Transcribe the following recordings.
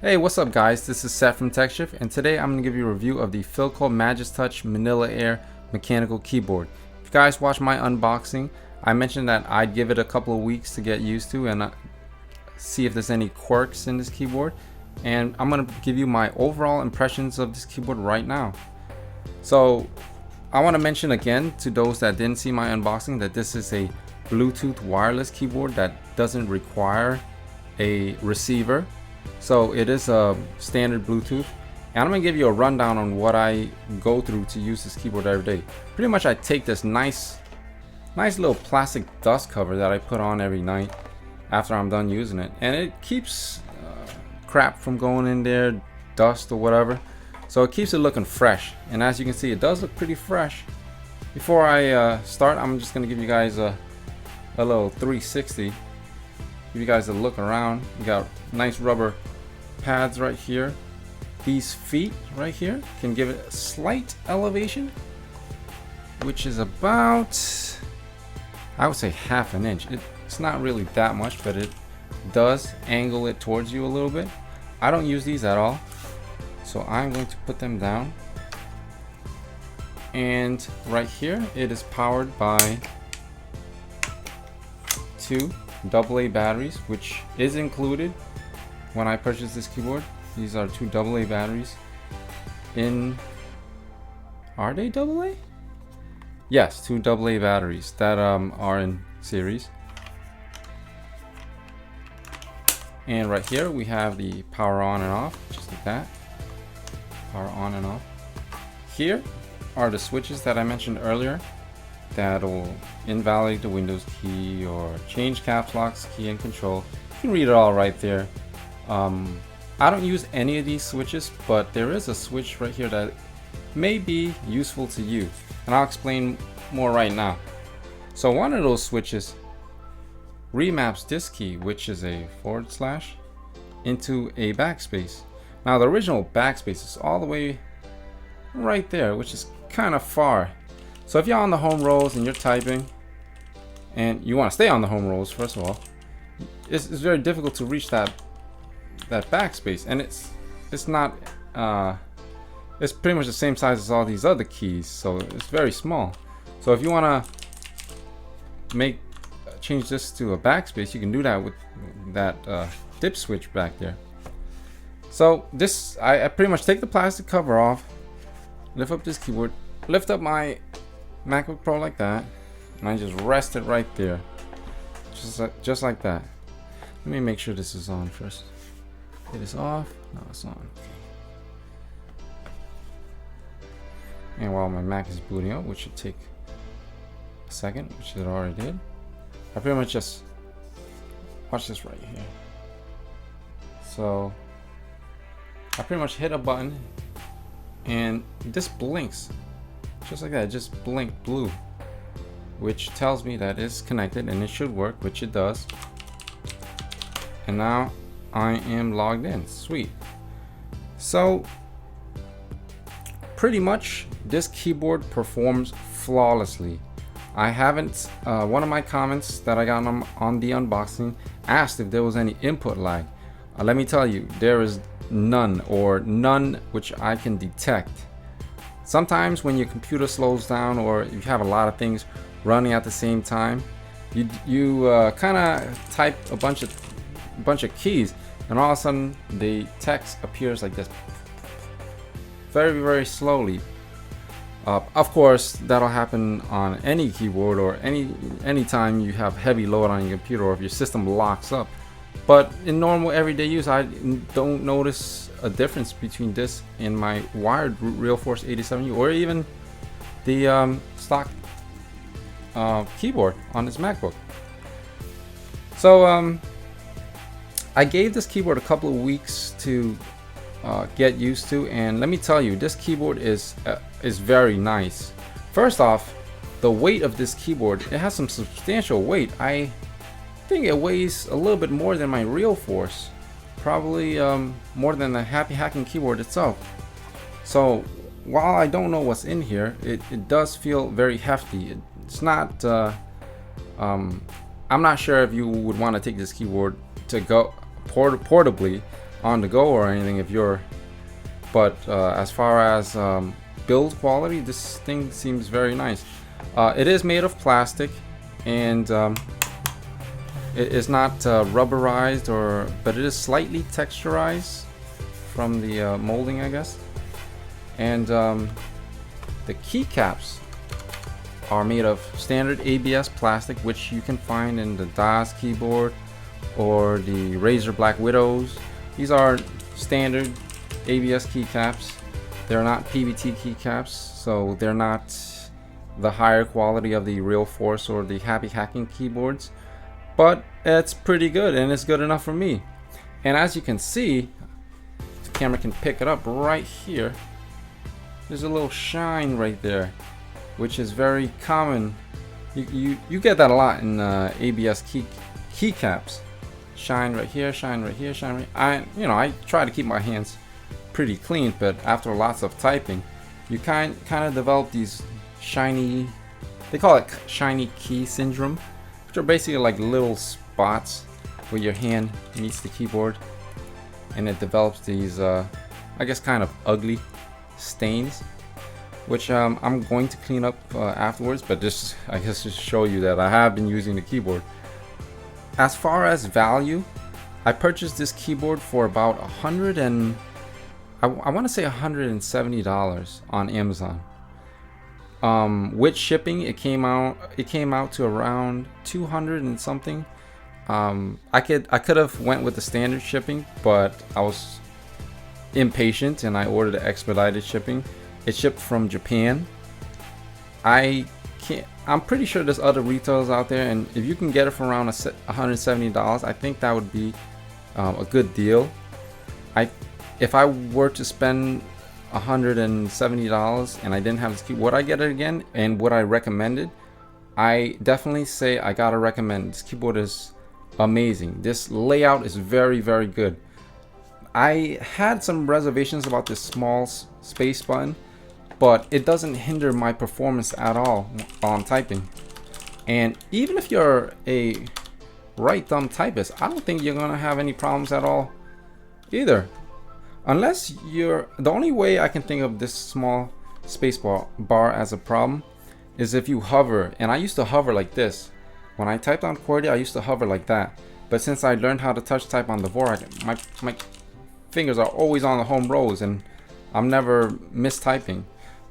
Hey, what's up guys? This is Seth from TechShift, and today I'm going to give you a review of the Filco Majestouch Minila Air mechanical keyboard. If you guys watch my unboxing, I mentioned that I'd give it a couple of weeks to get used to and see if there's any quirks in this keyboard. And I'm going to give you my overall impressions of this keyboard right now. So I want to mention again to those that didn't see my unboxing that this is a Bluetooth wireless keyboard that doesn't require a receiver. So it is a standard Bluetooth, and I'm gonna give you a rundown on what I go through to use this keyboard every day. Pretty much I take this nice little plastic dust cover that I put on every night after I'm done using it, and it keeps crap from going in there, dust or whatever, so it keeps it looking fresh. And as you can see, it does look pretty fresh. Before I start, I'm just gonna give you guys a little 360. Give you guys a look around. You got nice rubber pads right here. These feet right here can give it a slight elevation, which is about, I would say, half an inch. It's not really that much, but it does angle it towards you a little bit. I don't use these at all, so I'm going to put them down. And right here, it is powered by two AA batteries, which is included when I purchased this keyboard. These are two AA batteries are they AA? Yes, two AA batteries that are in series. And right here we have the power on and off, just like that. Power on and off. Here are the switches that I mentioned earlier that'll invalidate the Windows key or change caps locks key and control. You can read it all right there. I don't use any of these switches, but there is a switch right here that may be useful to you, and I'll explain more right now. So one of those switches remaps this key, which is a / into a backspace. Now the original backspace is all the way right there, which is kind of far. So if you're on the home rows and you're typing, and you want to stay on the home rows, first of all, it's very difficult to reach that backspace, and it's not it's pretty much the same size as all these other keys, so it's very small. So if you want to change this to a backspace, you can do that with that dip switch back there. So this, I pretty much take the plastic cover off, lift up this keyboard, lift up my MacBook Pro like that, and I just rest it right there, just like that. Let me make sure this is on first. It is off. No, it's on. And while my Mac is booting up, which should take a second, which it already did, I pretty much just watch this right here. So I pretty much hit a button, and this blinks. Just like that, it just blinked blue, which tells me that it's connected and it should work, which it does. And now I am logged in. Sweet. So pretty much this keyboard performs flawlessly. I haven't, one of my comments that I got on the unboxing asked if there was any input lag. Let me tell you, there is none, or none which I can detect. Sometimes when your computer slows down or you have a lot of things running at the same time, you kind of type a bunch of keys, and all of a sudden the text appears like this, very slowly. Of course, that'll happen on any keyboard or any time you have heavy load on your computer or if your system locks up. But in normal everyday use, I don't notice a difference between this and my wired RealForce 87U, or even the stock keyboard on this MacBook. So I gave this keyboard a couple of weeks to get used to, and let me tell you, this keyboard is very nice. First off, the weight of this keyboard, it has some substantial weight. I think it weighs a little bit more than my RealForce, probably more than the Happy Hacking keyboard itself. So while I don't know what's in here, it does feel very hefty. It's not I'm not sure if you would want to take this keyboard to go portably on the go or anything if you're, but as far as build quality, this thing seems very nice. It is made of plastic, and it is not rubberized, but it is slightly texturized from the molding, I guess. And the keycaps are made of standard ABS plastic, which you can find in the DAS keyboard or the Razer Black Widows. These are standard ABS keycaps. They're not PBT keycaps, so they're not the higher quality of the Real Force or the Happy Hacking keyboards, but it's pretty good, and it's good enough for me. And as you can see, the camera can pick it up right here. There's a little shine right there, which is very common. You get that a lot in ABS keycaps. Shine right here, shine right here, shine right. I try to keep my hands pretty clean, but after lots of typing, you kind of develop these shiny, they call it shiny key syndrome, which are basically like little spots where your hand meets the keyboard, and it develops these I guess kind of ugly stains, which I'm going to clean up afterwards, but just I guess just show you that I have been using the keyboard. As far as value, I purchased this keyboard for about I want to say $170 on Amazon. With shipping, it came out to around 200 and something. I could have went with the standard shipping, but I was impatient and I ordered expedited shipping. It shipped from Japan. I'm pretty sure there's other retailers out there, and if you can get it for around $170, I think that would be a good deal. If I were to spend $170 and I didn't have this keyboard, would I get it again? And would I recommend it? I definitely say I gotta recommend. This keyboard is amazing. This layout is very, very good. I had some reservations about this small space button, but it doesn't hinder my performance at all while I'm typing. And even if you're a right thumb typist, I don't think you're gonna have any problems at all either. Unless the only way I can think of this small space bar as a problem is if you hover, and I used to hover like this. When I typed on QWERTY, I used to hover like that. But since I learned how to touch type on the Vorak, my fingers are always on the home rows and I'm never mistyping.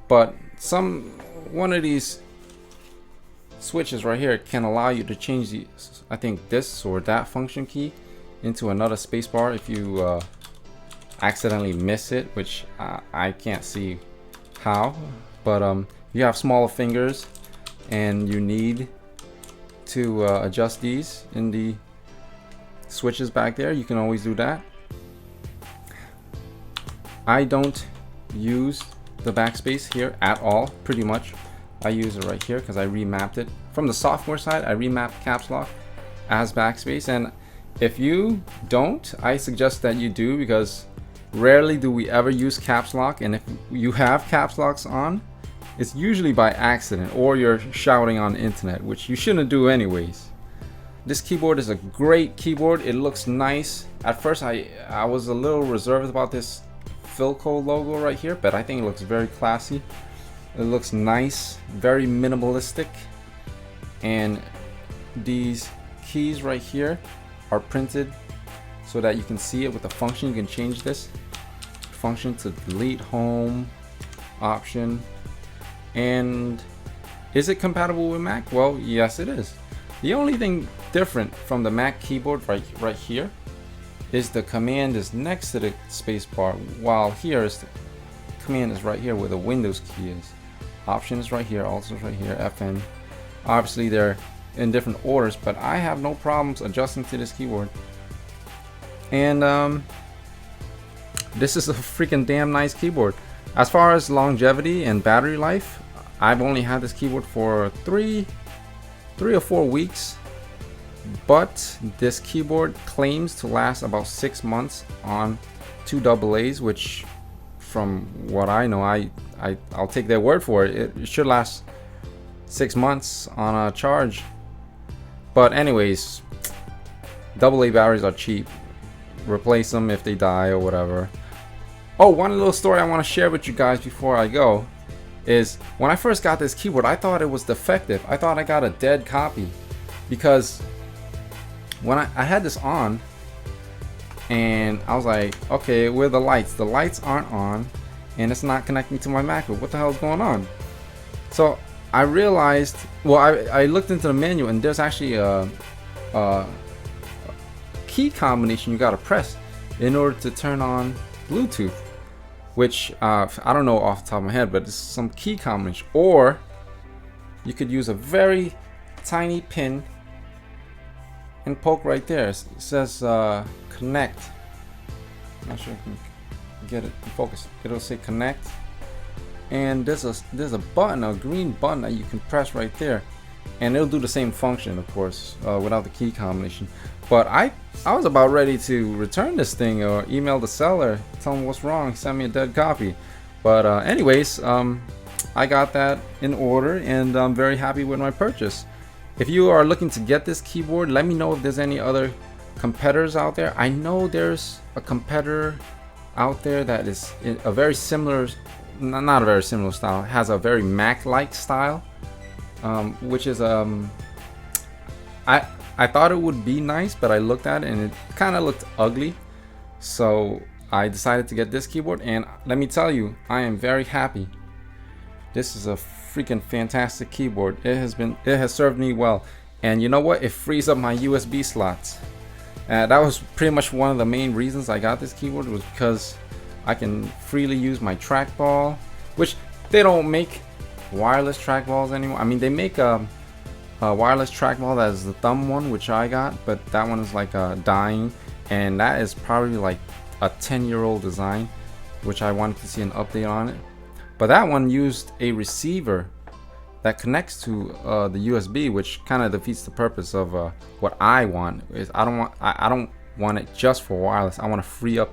But one of these switches right here can allow you to change the, I think this or that function key into another spacebar if you accidentally miss it, which I can't see how. But you have smaller fingers and you need to adjust these in the switches back there, you can always do that. I don't use the backspace here at all, pretty much. I use it right here because I remapped it. From the software side, I remapped caps lock as backspace, and if you don't, I suggest that you do, because rarely do we ever use caps lock, and if you have caps locks on, it's usually by accident or you're shouting on the internet, which you shouldn't do anyways. This keyboard is a great keyboard. It looks nice. At first I was a little reserved about this Filco logo right here, but I think it looks very classy. It looks nice, very minimalistic, and these keys right here are printed so that you can see it with the function. You can change this function to delete, home, option. And is it compatible with Mac? Well, yes it is. The only thing different from the Mac keyboard right here is the command is next to the space bar, while here is the command is right here where the Windows key is. Option is right here, also right here, FN. Obviously they're in different orders, but I have no problems adjusting to this keyboard. And this is a freaking damn nice keyboard. As far as longevity and battery life, I've only had this keyboard for three or 4 weeks, but this keyboard claims to last about 6 months on 2 AA's, which from what I know, I'll take their word for it. It should last 6 months on a charge. But anyways, AA batteries are cheap. replace them if they die or whatever. Oh, one little story I want to share with you guys before I go is when I first got this keyboard, I thought it was defective. I thought I got a dead copy because when I had this on and I was like, okay, where are the lights? The lights aren't on and it's not connecting to my MacBook. What the hell is going on? So I realized, well, I looked into the menu and there's actually a key combination you gotta press in order to turn on Bluetooth, which I don't know off the top of my head, but it's some key combination. Or you could use a very tiny pin and poke right there. It says connect. I'm not sure if you can get it in focus. It'll say connect, and there's a button, a green button that you can press right there, and it'll do the same function, of course, without the key combination. But I was about ready to return this thing or email the seller, tell him what's wrong, send me a dead copy. But anyways, I got that in order and I'm very happy with my purchase. If you are looking to get this keyboard, let me know if there's any other competitors out there. I know there's a competitor out there that is a very similar, not a very similar style, has a very Mac-like style, which is I thought it would be nice, but I looked at it and it kind of looked ugly. So I decided to get this keyboard, and let me tell you, I am very happy. This is a freaking fantastic keyboard. It has served me well. And you know what? It frees up my USB slots. That was pretty much one of the main reasons I got this keyboard, was because I can freely use my trackball, which they don't make wireless trackballs anymore. I mean, they make a wireless trackball that is the thumb one, which I got, but that one is like dying, and that is probably like a 10-year-old design, which I wanted to see an update on it. But that one used a receiver that connects to the USB, which kind of defeats the purpose of what I want. Is I don't want it just for wireless. I want to free up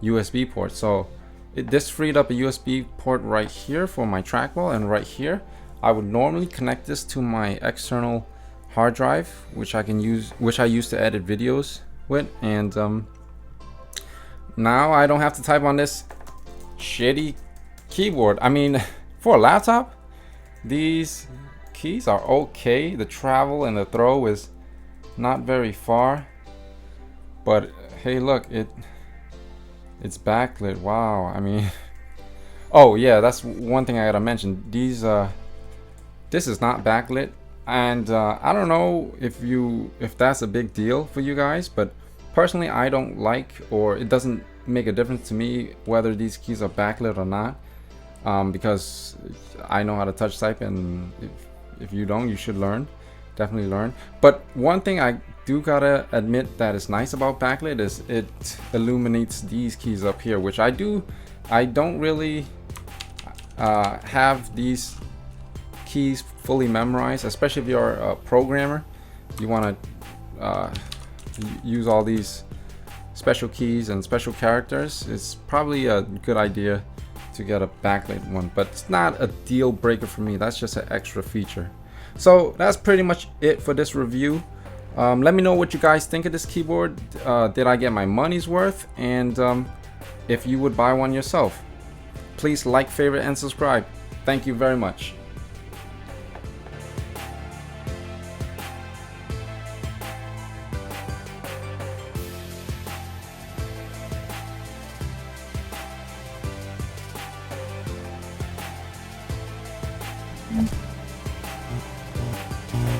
USB ports. So this freed up a USB port right here for my trackball, and right here I would normally connect this to my external hard drive, which I use to edit videos with, and now I don't have to type on this shitty keyboard. I mean, for a laptop, these keys are okay. The travel and the throw is not very far, but hey, look, it's backlit. Wow. I mean, oh yeah, that's one thing I gotta mention. This is not backlit, and I don't know if that's a big deal for you guys, but personally I don't like, or it doesn't make a difference to me whether these keys are backlit or not, because I know how to touch type, and if you don't, you should definitely learn. But one thing I do gotta admit that is nice about backlit is it illuminates these keys up here, which I don't really have these keys fully memorized, especially if you're a programmer. You want to use all these special keys and special characters. It's probably a good idea to get a backlit one, but it's not a deal breaker for me. That's just an extra feature. So that's pretty much it for this review. Let me know what you guys think of this keyboard. Did I get my money's worth? And if you would buy one yourself, please like, favorite, and subscribe. Thank you very much. Mm-hmm.